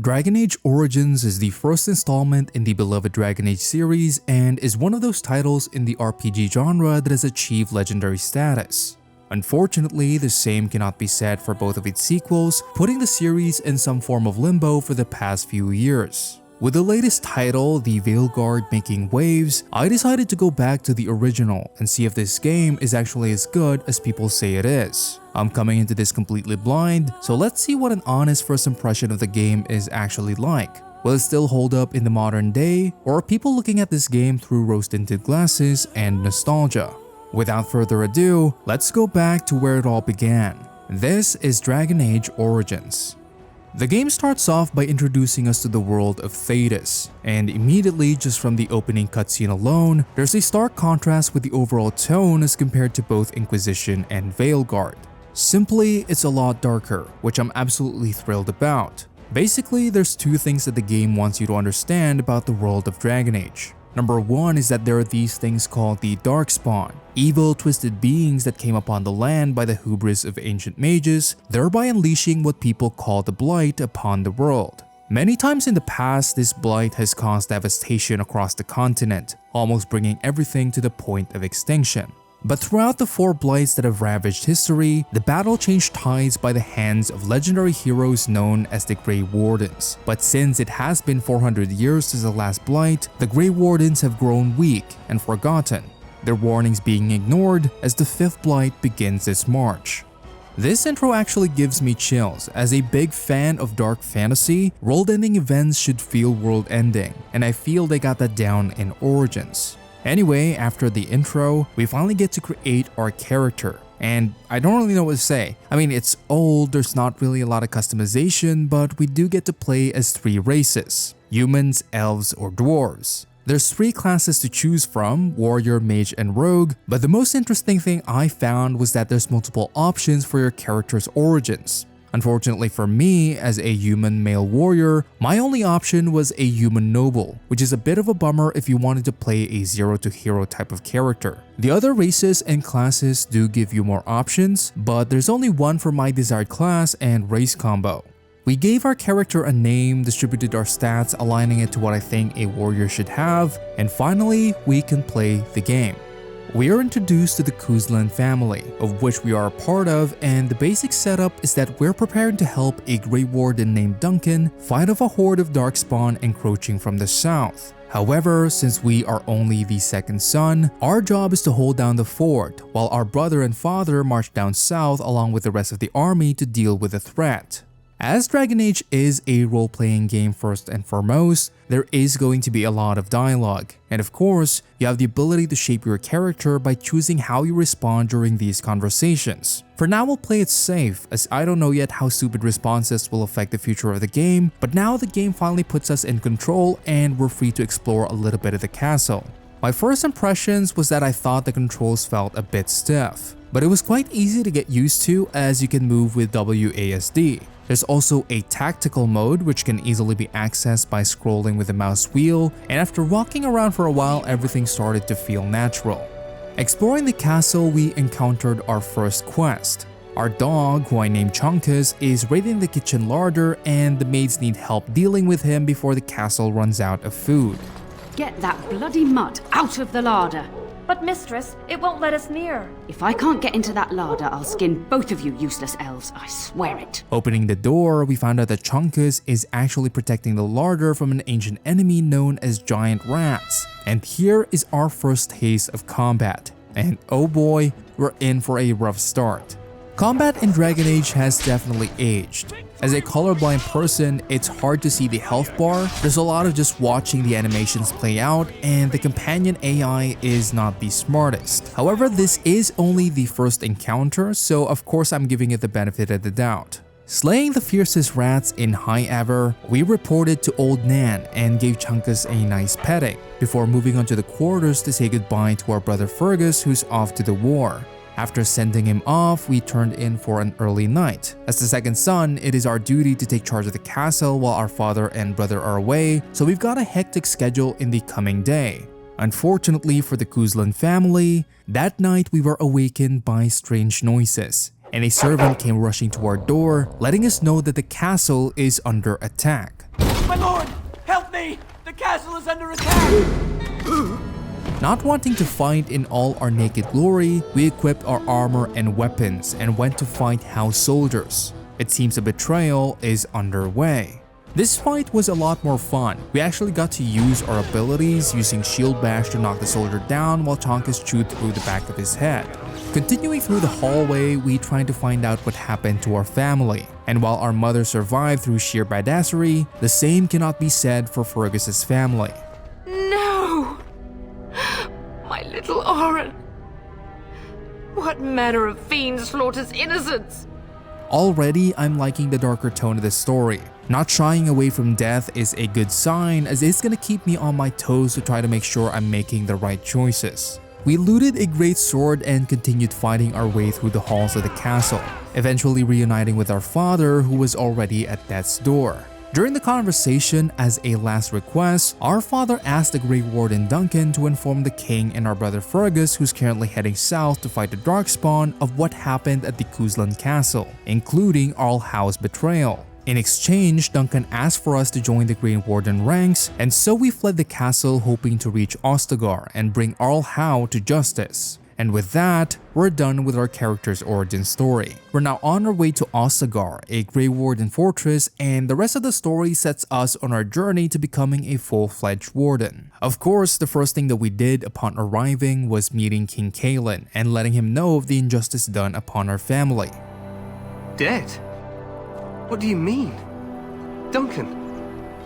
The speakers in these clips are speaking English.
Dragon Age Origins is the first installment in the beloved Dragon Age series and is one of those titles in the RPG genre that has achieved legendary status. Unfortunately, the same cannot be said for both of its sequels, putting the series in some form of limbo for the past few years. With the latest title, The Veilguard, making waves, I decided to go back to the original and see if this game is actually as good as people say it is. I'm coming into this completely blind, so let's see what an honest first impression of the game is actually like. Will it still hold up in the modern day, or are people looking at this game through rose-tinted glasses and nostalgia? Without further ado, let's go back to where it all began. This is Dragon Age Origins. The game starts off by introducing us to the world of Thetis, and immediately just from the opening cutscene alone, there's a stark contrast with the overall tone as compared to both Inquisition and Veilguard. Simply, it's a lot darker, which I'm absolutely thrilled about. Basically, there's two things that the game wants you to understand about the world of Dragon Age. Number one is that there are these things called the Darkspawn, evil, twisted beings that came upon the land by the hubris of ancient mages, thereby unleashing what people call the Blight upon the world. Many times in the past, this blight has caused devastation across the continent, almost bringing everything to the point of extinction. But throughout the 4 blights that have ravaged history, the battle changed tides by the hands of legendary heroes known as the Grey Wardens. But since it has been 400 years since the last blight, the Grey Wardens have grown weak and forgotten, their warnings being ignored as the 5th blight begins its march. This intro actually gives me chills. As a big fan of dark fantasy, world-ending events should feel world-ending, and I feel they got that down in Origins. Anyway, after the intro, we finally get to create our character, and I don't really know what to say. I mean, it's old, there's not really a lot of customization, but we do get to play as 3 races: humans, elves, or dwarves. There's 3 classes to choose from: warrior, mage, and rogue, but the most interesting thing I found was that there's multiple options for your character's origins. Unfortunately for me, as a human male warrior, my only option was a human noble, which is a bit of a bummer if you wanted to play a zero to hero type of character. The other races and classes do give you more options, but there's only one for my desired class and race combo. We gave our character a name, distributed our stats, aligning it to what I think a warrior should have, and finally, we can play the game. We are introduced to the Kuzlan family, of which we are a part of, and the basic setup is that we're preparing to help a Grey Warden named Duncan fight off a horde of Darkspawn encroaching from the south. However, since we are only the 2nd son, our job is to hold down the fort, while our brother and father march down south along with the rest of the army to deal with the threat. As Dragon Age is a role-playing game first and foremost, there is going to be a lot of dialogue, and of course, you have the ability to shape your character by choosing how you respond during these conversations. For now, we'll play it safe, as I don't know yet how stupid responses will affect the future of the game, but now the game finally puts us in control and we're free to explore a little bit of the castle. My first impressions was that I thought the controls felt a bit stiff, but it was quite easy to get used to as you can move with WASD. There's also a tactical mode which can easily be accessed by scrolling with the mouse wheel, and after walking around for a while, everything started to feel natural. Exploring the castle, we encountered our first quest. Our dog, who I named Chunkus, is raiding the kitchen larder, and the maids need help dealing with him before the castle runs out of food. Get that bloody mutt out of the larder! But mistress, it won't let us near. If I can't get into that larder, I'll skin both of you useless elves, I swear it. Opening the door, we found out that Chunkus is actually protecting the larder from an ancient enemy known as giant rats. And here is our first taste of combat. And oh boy, we're in for a rough start. Combat in Dragon Age has definitely aged. As a colorblind person, it's hard to see the health bar. There's a lot of just watching the animations play out, and the companion AI is not the smartest. However, this is only the first encounter, so of course I'm giving it the benefit of the doubt. Slaying the fiercest rats in High Ever, we reported to Old Nan and gave Chunkus a nice petting, before moving on to the quarters to say goodbye to our brother Fergus, who's off to the war. After sending him off, we turned in for an early night. As the 2nd son, it is our duty to take charge of the castle while our father and brother are away, so we've got a hectic schedule in the coming day. Unfortunately for the Kuzlan family, that night we were awakened by strange noises, and a servant came rushing to our door, letting us know that the castle is under attack. My lord! Help me! The castle is under attack! Not wanting to fight in all our naked glory, we equipped our armor and weapons and went to fight house soldiers. It seems a betrayal is underway. This fight was a lot more fun. We actually got to use our abilities using shield bash to knock the soldier down while Chonkus chewed through the back of his head. Continuing through the hallway, we tried to find out what happened to our family. And while our mother survived through sheer badassery, the same cannot be said for Fergus's family. No! My little Oren. What manner of fiend slaughters innocents? Already, I'm liking the darker tone of the story. Not shying away from death is a good sign, as it's gonna keep me on my toes to try to make sure I'm making the right choices. We looted a great sword and continued fighting our way through the halls of the castle, eventually reuniting with our father, who was already at death's door. During the conversation, as a last request, our father asked the Grey Warden Duncan to inform the king and our brother Fergus, who's currently heading south to fight the Darkspawn, of what happened at the Kuzlan castle, including All House betrayal. In exchange, Duncan asked for us to join the Grey Warden ranks, and so we fled the castle hoping to reach Ostagar and bring Arl Howe to justice. And with that, we're done with our character's origin story. We're now on our way to Ostagar, a Grey Warden fortress, and the rest of the story sets us on our journey to becoming a full-fledged warden. Of course, the first thing that we did upon arriving was meeting King Kalen and letting him know of the injustice done upon our family. Dead? What do you mean? Duncan,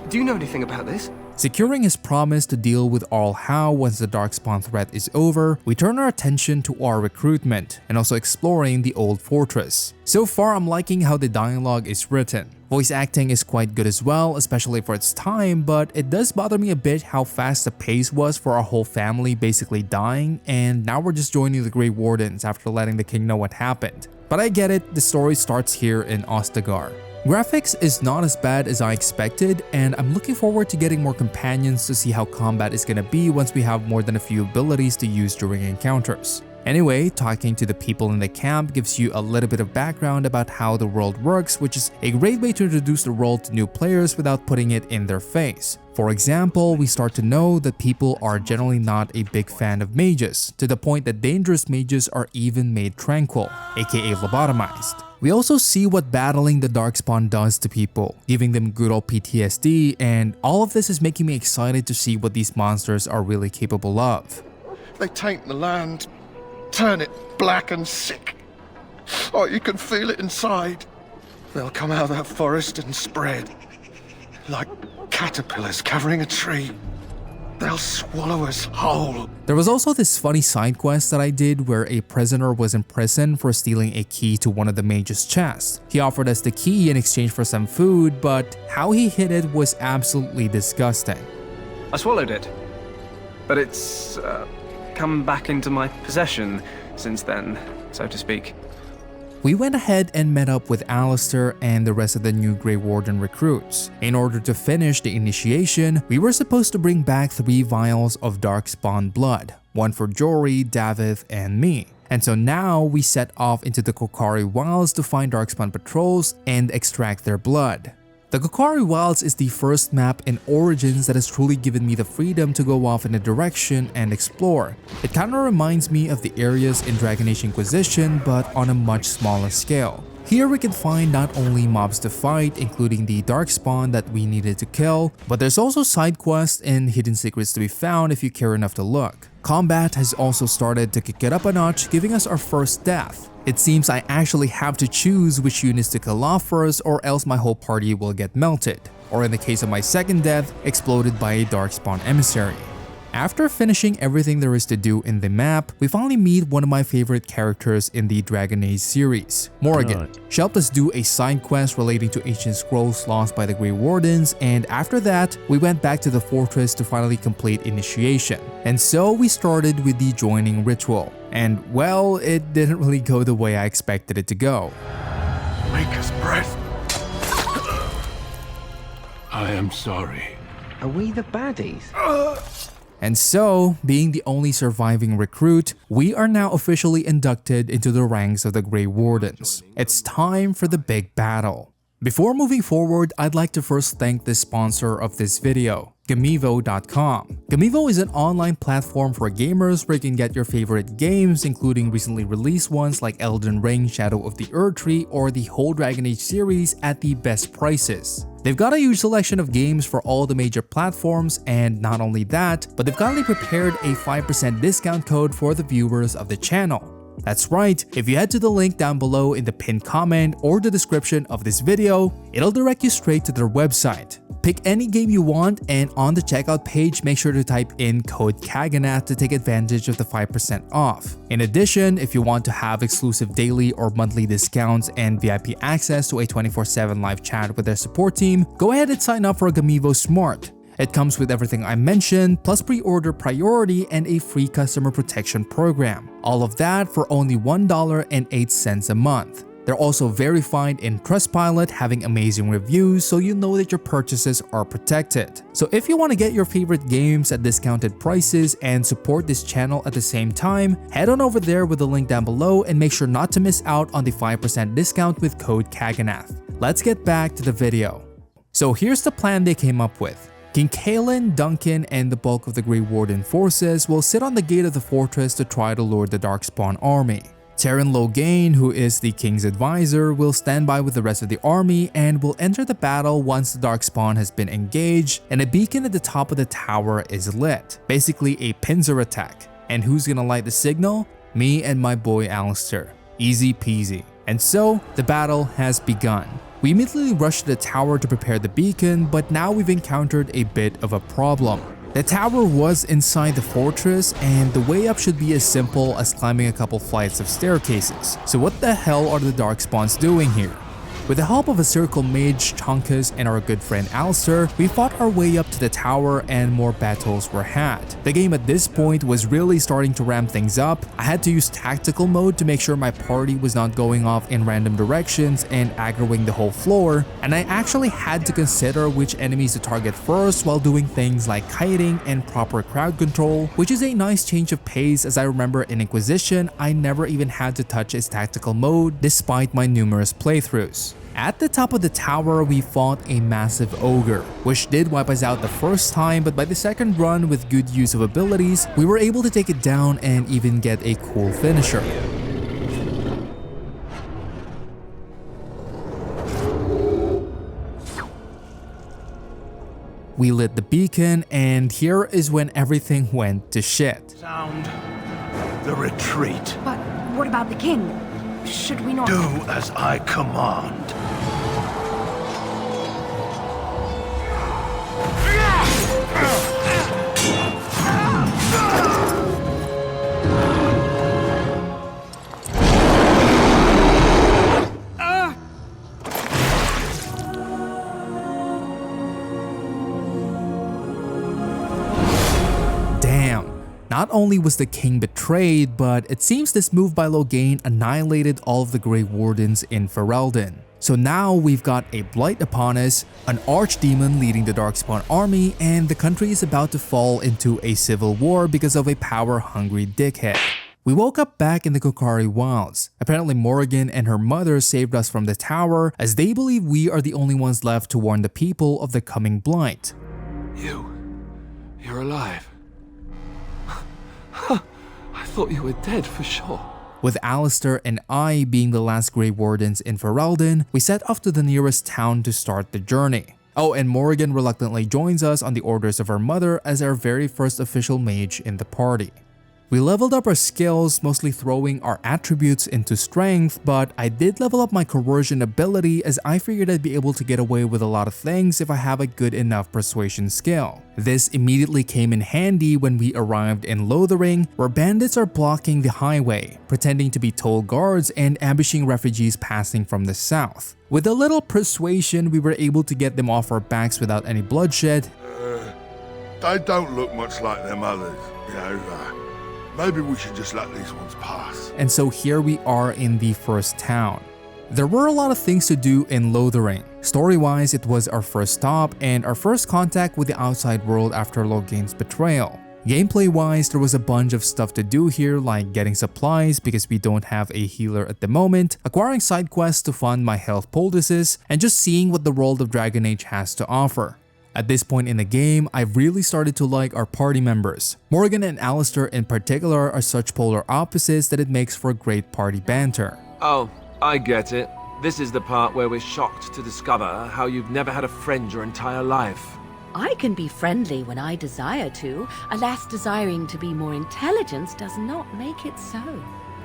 do you know anything about this? Securing his promise to deal with Arl Howe once the Darkspawn threat is over, we turn our attention to our recruitment and also exploring the old fortress. So far, I'm liking how the dialogue is written. Voice acting is quite good as well, especially for its time, but it does bother me a bit how fast the pace was for our whole family basically dying, and now we're just joining the Grey Wardens after letting the king know what happened. But I get it, the story starts here in Ostagar. Graphics is not as bad as I expected, and I'm looking forward to getting more companions to see how combat is gonna be once we have more than a few abilities to use during encounters. Anyway, talking to the people in the camp gives you a little bit of background about how the world works, which is a great way to introduce the world to new players without putting it in their face. For example, we start to know that people are generally not a big fan of mages, to the point that dangerous mages are even made tranquil, aka lobotomized. We also see what battling the Darkspawn does to people, giving them good old PTSD, and all of this is making me excited to see what these monsters are really capable of. They taint the land, turn it black and sick. Oh, you can feel it inside. They'll come out of that forest and spread, like caterpillars covering a tree. They'll swallow us whole. There was also this funny side quest that I did where a prisoner was in prison for stealing a key to one of the mage's chests. He offered us the key in exchange for some food, but how he hid it was absolutely disgusting. I swallowed it, but it's come back into my possession since then, so to speak. We went ahead and met up with Alistair and the rest of the new Grey Warden recruits. In order to finish the initiation, we were supposed to bring back 3 vials of Darkspawn blood, one for Jory, Davith, and me. And so now we set off into the Kokari Wilds to find Darkspawn patrols and extract their blood. The Kokari Wilds is the first map in Origins that has truly given me the freedom to go off in a direction and explore. It kinda reminds me of the areas in Dragon Age Inquisition, but on a much smaller scale. Here we can find not only mobs to fight, including the Darkspawn that we needed to kill, but there's also side quests and hidden secrets to be found if you care enough to look. Combat has also started to kick it up a notch, giving us our first death. It seems I actually have to choose which units to kill off first, or else my whole party will get melted, or in the case of my second death, exploded by a Darkspawn emissary. After finishing everything there is to do in the map, we finally meet one of my favorite characters in the Dragon Age series, Morrigan. She helped us do a side quest relating to ancient scrolls lost by the Grey Wardens, and after that, we went back to the fortress to finally complete initiation. And so we started with the joining ritual. And well, it didn't really go the way I expected it to go. Maker's breath. I am sorry. Are we the baddies? And so, being the only surviving recruit, we are now officially inducted into the ranks of the Grey Wardens. It's time for the big battle. Before moving forward, I'd like to first thank the sponsor of this video, Gamivo.com. Gamivo is an online platform for gamers where you can get your favorite games, including recently released ones like Elden Ring, Shadow of the Erdtree, or the whole Dragon Age series at the best prices. They've got a huge selection of games for all the major platforms, and not only that, but they've kindly prepared a 5% discount code for the viewers of the channel. That's right, if you head to the link down below in the pinned comment or the description of this video, it'll direct you straight to their website. Pick any game you want, and on the checkout page, make sure to type in code KAGANATH to take advantage of the 5% off. In addition, if you want to have exclusive daily or monthly discounts and VIP access to a 24/7 live chat with their support team, go ahead and sign up for Gamivo Smart. It comes with everything I mentioned, plus pre-order priority and a free customer protection program. All of that for only $1.08 a month. They're also verified in Trustpilot, having amazing reviews, so you know that your purchases are protected. So if you want to get your favorite games at discounted prices and support this channel at the same time, head on over there with the link down below and make sure not to miss out on the 5% discount with code KAGANATH. Let's get back to the video. So here's the plan they came up with. King Cailan, Duncan, and the bulk of the Grey Warden forces will sit on the gate of the fortress to try to lure the Darkspawn army. Teyrn Loghain, who is the king's advisor, will stand by with the rest of the army and will enter the battle once the Darkspawn has been engaged and a beacon at the top of the tower is lit. Basically a pincer attack. And who's gonna light the signal? Me and my boy Alistair. Easy peasy. And so, the battle has begun. We immediately rushed to the tower to prepare the beacon, but now we've encountered a bit of a problem. The tower was inside the fortress, and the way up should be as simple as climbing a couple flights of staircases. So what the hell are the Darkspawns doing here? With the help of a circle mage, Chunkus, and our good friend Alistair, we fought our way up to the tower and more battles were had. The game at this point was really starting to ramp things up. I had to use tactical mode to make sure my party was not going off in random directions and aggroing the whole floor, and I actually had to consider which enemies to target first while doing things like kiting and proper crowd control, which is a nice change of pace, as I remember in Inquisition, I never even had to touch its tactical mode despite my numerous playthroughs. At the top of the tower, we fought a massive ogre, which did wipe us out the first time, but by the second run with good use of abilities, we were able to take it down and even get a cool finisher. We lit the beacon, and here is when everything went to shit. Sound the retreat. But what about the king? Should we not... Do as I command. Not only was the king betrayed, but it seems this move by Loghain annihilated all of the Grey Wardens in Ferelden. So now we've got a blight upon us, an archdemon leading the Darkspawn army, and the country is about to fall into a civil war because of a power-hungry dickhead. We woke up back in the Kokari Wilds. Apparently Morrigan and her mother saved us from the tower, as they believe we are the only ones left to warn the people of the coming blight. You're alive. I thought you were dead for sure. With Alistair and I being the last Grey Wardens in Ferelden, we set off to the nearest town to start the journey. Oh, and Morrigan reluctantly joins us on the orders of her mother as our very first official mage in the party. We leveled up our skills, mostly throwing our attributes into strength, but I did level up my coercion ability as I figured I'd be able to get away with a lot of things if I have a good enough persuasion skill. This immediately came in handy when we arrived in Lothering, where bandits are blocking the highway, pretending to be toll guards and ambushing refugees passing from the south. With a little persuasion, we were able to get them off our backs without any bloodshed. They don't look much like them others, you know. Maybe we should just let these ones pass. And so here we are in the first town. There were a lot of things to do in Lothering. Story-wise, it was our first stop and our first contact with the outside world after Loghain's betrayal. Gameplay wise, there was a bunch of stuff to do here, like getting supplies because we don't have a healer at the moment, acquiring side quests to fund my health poultices, and just seeing what the world of Dragon Age has to offer. At this point in the game, I've really started to like our party members. Morgan and Alistair in particular are such polar opposites that it makes for great party banter. Oh, I get it. This is the part where we're shocked to discover how you've never had a friend your entire life. I can be friendly when I desire to. Alas, desiring to be more intelligent does not make it so.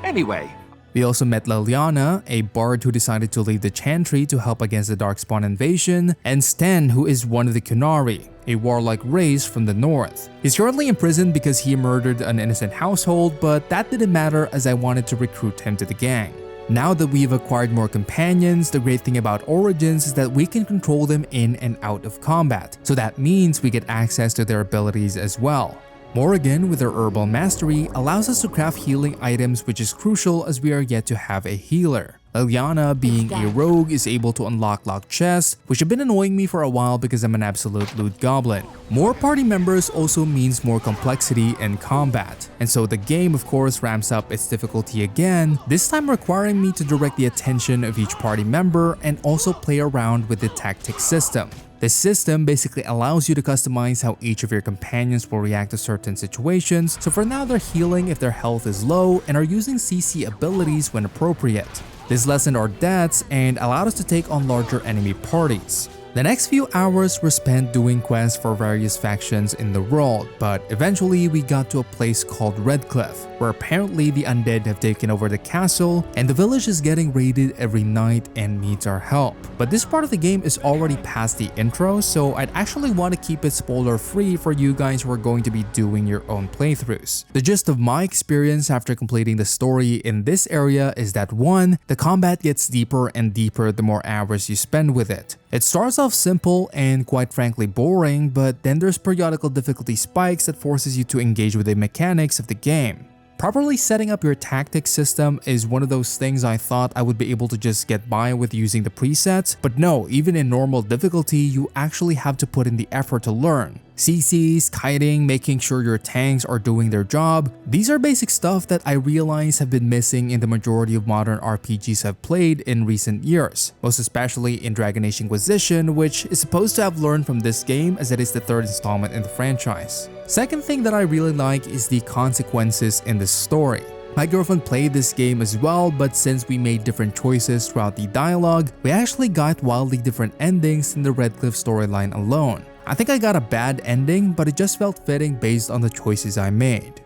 Anyway, We also met Liliana, a bard who decided to leave the Chantry to help against the Darkspawn invasion, and Sten, who is one of the Kunari, a warlike race from the north. He's currently in prison because he murdered an innocent household, but that didn't matter as I wanted to recruit him to the gang. Now that we've acquired more companions, the great thing about Origins is that we can control them in and out of combat, so that means we get access to their abilities as well. Morrigan, with her herbal mastery, allows us to craft healing items, which is crucial as we are yet to have a healer. Liliana, being a rogue, is able to unlock locked chests, which have been annoying me for a while because I'm an absolute loot goblin. More party members also means more complexity in combat, and so the game of course ramps up its difficulty again, this time requiring me to direct the attention of each party member and also play around with the tactic system. This system basically allows you to customize how each of your companions will react to certain situations, so for now they're healing if their health is low and are using CC abilities when appropriate. This lessened our deaths and allowed us to take on larger enemy parties. The next few hours were spent doing quests for various factions in the world, but eventually we got to a place called Redcliffe, where apparently the undead have taken over the castle and the village is getting raided every night and needs our help. But this part of the game is already past the intro, so I'd actually want to keep it spoiler free for you guys who are going to be doing your own playthroughs. The gist of my experience after completing the story in this area is that 1. The combat gets deeper and deeper the more hours you spend with it. It starts off simple and quite frankly boring, but then there's periodical difficulty spikes that forces you to engage with the mechanics of the game. Properly setting up your tactics system is one of those things I thought I would be able to just get by with using the presets, but no, even in normal difficulty, you actually have to put in the effort to learn. CCs, kiting, making sure your tanks are doing their job, these are basic stuff that I realize have been missing in the majority of modern RPGs I've played in recent years, most especially in Dragon Age Inquisition, which is supposed to have learned from this game as it is the 3rd installment in the franchise. Second thing that I really like is the consequences in the story. My girlfriend played this game as well, but since we made different choices throughout the dialogue, we actually got wildly different endings in the Redcliffe storyline alone. I think I got a bad ending, but it just felt fitting based on the choices I made.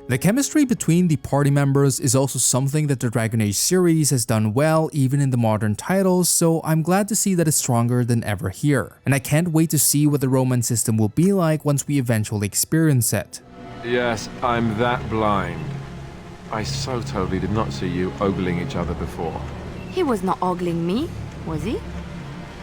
The chemistry between the party members is also something that the Dragon Age series has done well even in the modern titles, so I'm glad to see that it's stronger than ever here. And I can't wait to see what the romance system will be like once we eventually experience it. yes, I'm that blind. I so totally did not see you ogling each other before. He was not ogling me, was he?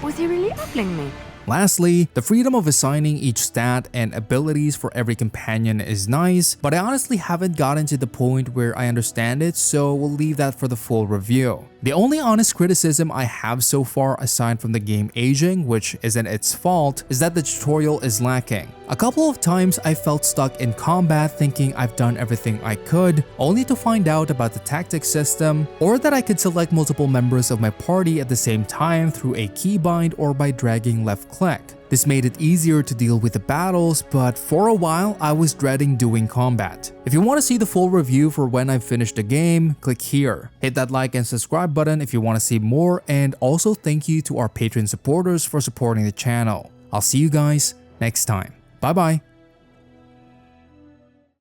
Was he really ogling me? Lastly, the freedom of assigning each stat and abilities for every companion is nice, but I honestly haven't gotten to the point where I understand it, so we'll leave that for the full review. The only honest criticism I have so far aside from the game aging, which isn't its fault, is that the tutorial is lacking. A couple of times I felt stuck in combat thinking I've done everything I could, only to find out about the tactics system, or that I could select multiple members of my party at the same time through a keybind or by dragging left click. This made it easier to deal with the battles, but for a while I was dreading doing combat. If you want to see the full review for when I've finished the game, click here. Hit that like and subscribe button if you want to see more, and also thank you to our Patreon supporters for supporting the channel. I'll see you guys next time. Bye bye.